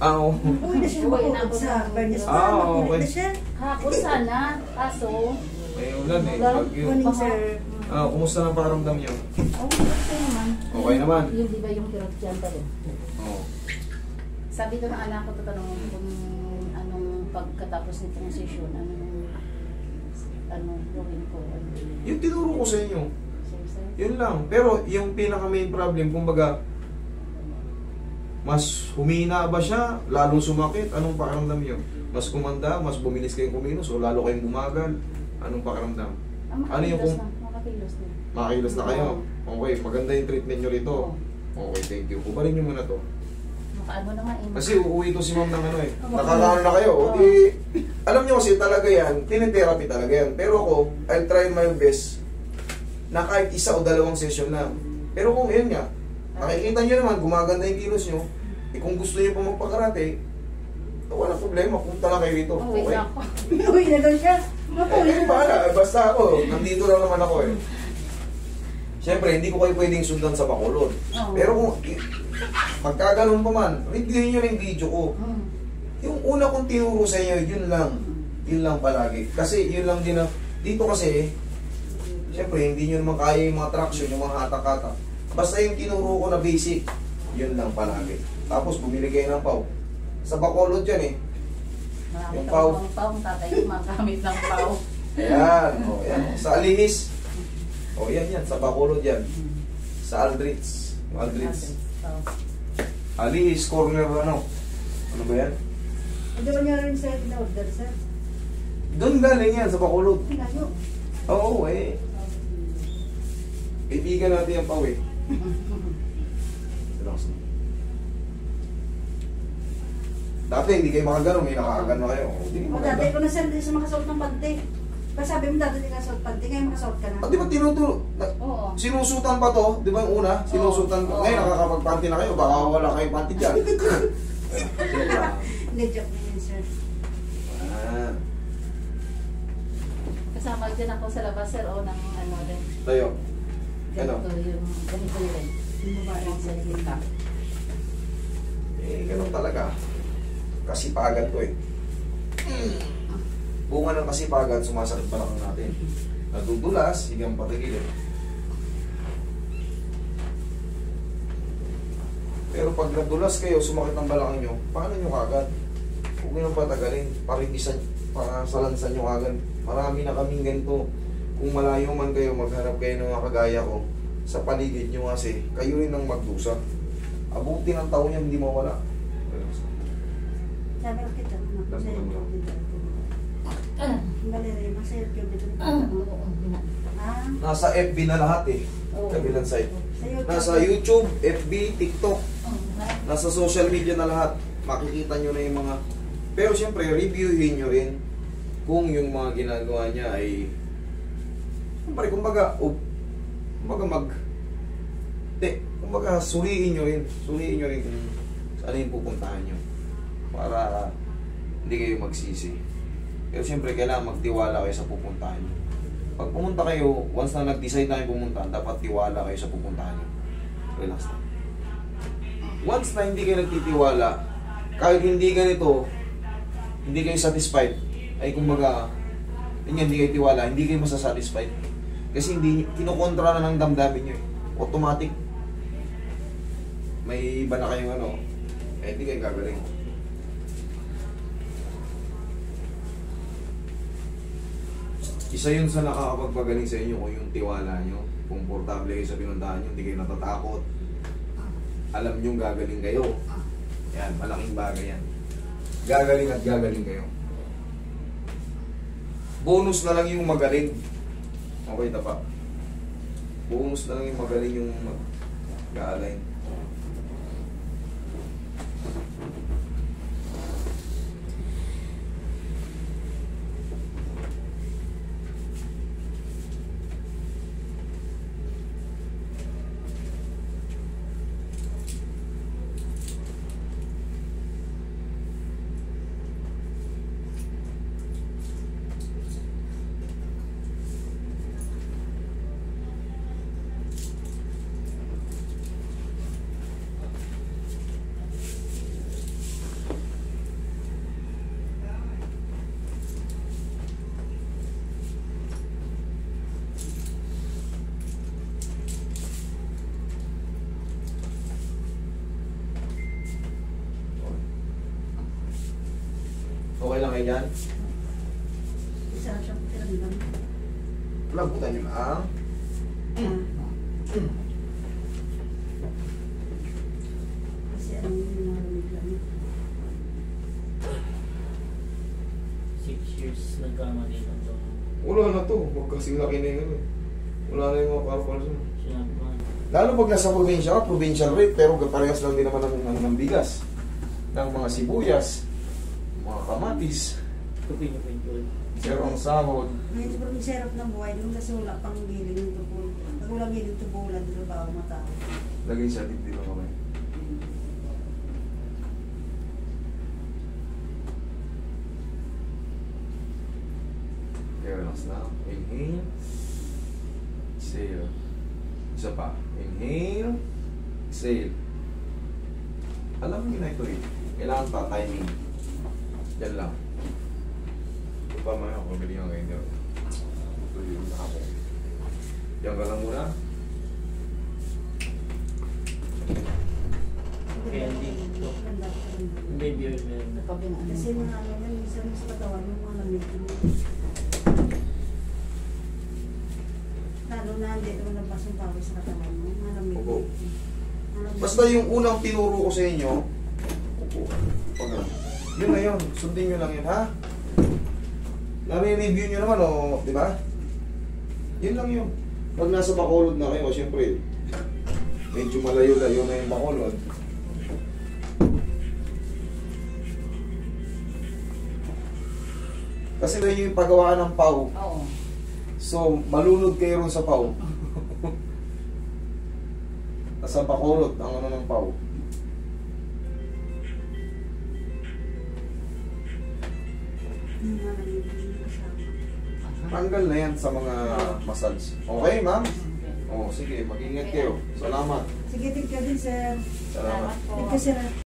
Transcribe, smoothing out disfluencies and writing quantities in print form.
Oo. Uwi na siya makukod sa Bernes. Okay. Uwi na siya. Hapon sana, kaso, Eh, ulan eh. Bagyo. Morning, sir. Kumusta na pakiramdam niyo? okay naman. Okay naman. Yun, di ba yung kirot dyan tayo? Oo. Sabi ko ng anak ko, tatanong kung anong pagkatapos nitong session, anong gawin ko. Yung tinuro ko sa inyo. Exercise. Yun lang. Pero yung pinaka main problem, kumbaga, mas humina ba siya? Lalo sumakit? Anong pakiramdam niyo? Mas kumanda? Mas bumilis kayong kumilos? O lalo kayong bumagal? Anong pakiramdam? Ano yung kung... Makakilos din. Makakilos na kayo? Okay, maganda yung treatment nyo rito. Okay, thank you. Kubalin nyo muna to. Makaano na nga eh. Kasi uuwi to si ma'am ng ano eh. Nakakaano na kayo. O di, alam nyo kasi talaga yan, tinitherapy talaga yan. Pero ako, I'll try my best na kahit isa o dalawang session lang. Pero kung yun nga, nakikita nyo naman, gumaganda yung kilos nyo, eh kung gusto nyo pa magpakarate, wala problema, punta lang kayo rito. Uwi Okay. na ako. Uwi na daw siya. Bahala. Basta ako, nandito lang naman ako eh. Siyempre, hindi ko kayo pwedeng sundan sa Bacolod. Oo. Pero kung magkaganon pa man, reviewin nyo na yung video ko. Yung una kong tinuro sa inyo, yun lang. Yun lang palagi. Kasi yun lang din na, dito kasi, siyempre, hindi nyo naman kaya yung mga traction, yung mga hatak-hatak. Basta yung tinuro ko na basic, yun lang palagi. Tapos, bumili kayo ng pau. Sa Bacolod yan eh. Marami Yung ka pau. pang pau, tatay ko magamit ng pau. Ayan, o yan. Sa Alihis. O yan yan, sa Bacolod yan. Sa Aldrich. Aldrich. Alihis, corner ano. Ano ba yan? Hindi ba niya rin sir in-order, sir? Doon galing yan, sa Bacolod. Pinayo. Oo, eh. Kaibigan natin yung pau eh. Relax na. Dati hindi kayo makagano, may nakakagano kayo. Hindi O, dati ko na sir, hindi siya makasuot ng panty. Kasi sabi mo dati hindi nakasuot panty, ngayon makasuot ka na. Di ba Oo. sinusutan pa to? Di ba yung una? Sinusutan ko. Oo. Ngayon nakakapag-panty na kayo, baka wala kayong panty dyan. Hindi, joke na yun, sir. Ah, Kasama din ako sa labas, sir, o ng ano rin. tayo. Ano? Ganito rin. Yung babae. Yung sa kita. Eh, ganun talaga. Kasipagan to eh. Bunga ng kasipagan, sumasakit balakang natin. Nadudulas, higang patagilid. Pero pag nadulas kayo, sumakit ang balakang nyo, paano nyo kagad? Huwag nyo patagalin, parinisan, salansan nyo kagad. Marami na kaming ganito. Kung malayo man kayo, maghanap kayo ng mga kagaya ko. Sa paligid nyo kasi, kayo rin ang magdusa. Abuti ng taon yan, hindi mawala. Sabi ko kita, Lambutan mo. Malere, masaya ko dito. Nasa FB na lahat eh. Kabilang site. Nasa YouTube, FB, TikTok. Nasa social media na lahat. Makikita nyo na yung mga... Pero siyempre, reviewin nyo rin kung yung mga ginagawa niya ay... Kumbaga, suriin nyo rin. Suriin nyo rin kung saan yung pupuntahan nyo. Para hindi kayo magsisi. Pero siyempre, kailangan magtiwala kayo sa pupuntahan nyo. Pag pumunta kayo, once na nag-decide na kayo pumunta, dapat tiwala kayo sa pupuntahan nyo. Relax na. Once na hindi kayo nagtitiwala, kahit hindi ganito, hindi kayo satisfied, ay kumbaga, hindi kayo tiwala, hindi kayo masasatisfied. Kasi hindi, kinukontra na ng damdamin nyo eh. Automatic. May iba na kayong ano, eh hindi kayo gagaling. Isa yun sa nakakapagpagaling sa inyo kung yung tiwala nyo. Komportable kayo sa pinuntahan nyo, hindi kayo natatakot. Alam nyo gagaling kayo. Yan, malaking bagay yan. Gagaling at gagaling kayo. Bonus na lang yung magaling. Okay, tapa. Bonus na lang yung magaling yung mag-align. Okay lang kayo dyan? Isa siya po lang. Labutan nyo lang. Kasi ano yung malamig lang. 6 years nagkamali na to. Wala na to. Huwag kasing laki na yun. Wala na yung mga carpals mo. Sinabi ko, Lalo pag nasa probinsya ka, provincial rate, pero parehas lang din naman ng bigas. Ng mga sibuyas, mga kamatis, tupin yung pintuan. pero ang sahod. Medyo parang serap ng buhay nung kasi wala pang giling ng tubol. Pag wala giling tubulan, di ba ako matao? Lagay siya dito lang kami. Relax na. Inhale. Exhale. Isa pa. Inhale. Exhale. Alam mo na ito eh. Kailangan pa timing. Yan lang. Ito pa mga ako. Pabili nga kayo dito. Ito yung ako. Yan ka lang muna. Kaya dito. Baby oil meron na. Kasi mga ano yan, minsan sa katawan yung mga lamig. Lalo na hindi naman nabas yung pawis sa katawan mo. Mga lamig. Opo. Mga lamig. Basta yung unang tinuro ko sa inyo, opo, pag yun na yun, sundin nyo lang yun, ha? Nare-review nyo naman, o, di ba? Yun lang yun. Pag nasa Bacolod na kayo, syempre, medyo malayo-layo na yung Bacolod. Kasi na yung paggawa ng PAW, Oo. so malunod kayo ron sa PAW. Nasa Bacolod, ang ano ng PAW. Yung mga lamig yung kasama. Tanggal na yan sa mga massage. Okay, ma'am? Oo, sige, mag-ingat kayo. Salamat. Sige, thank you din, sir. Salamat. Salamat po. Thank you, sir.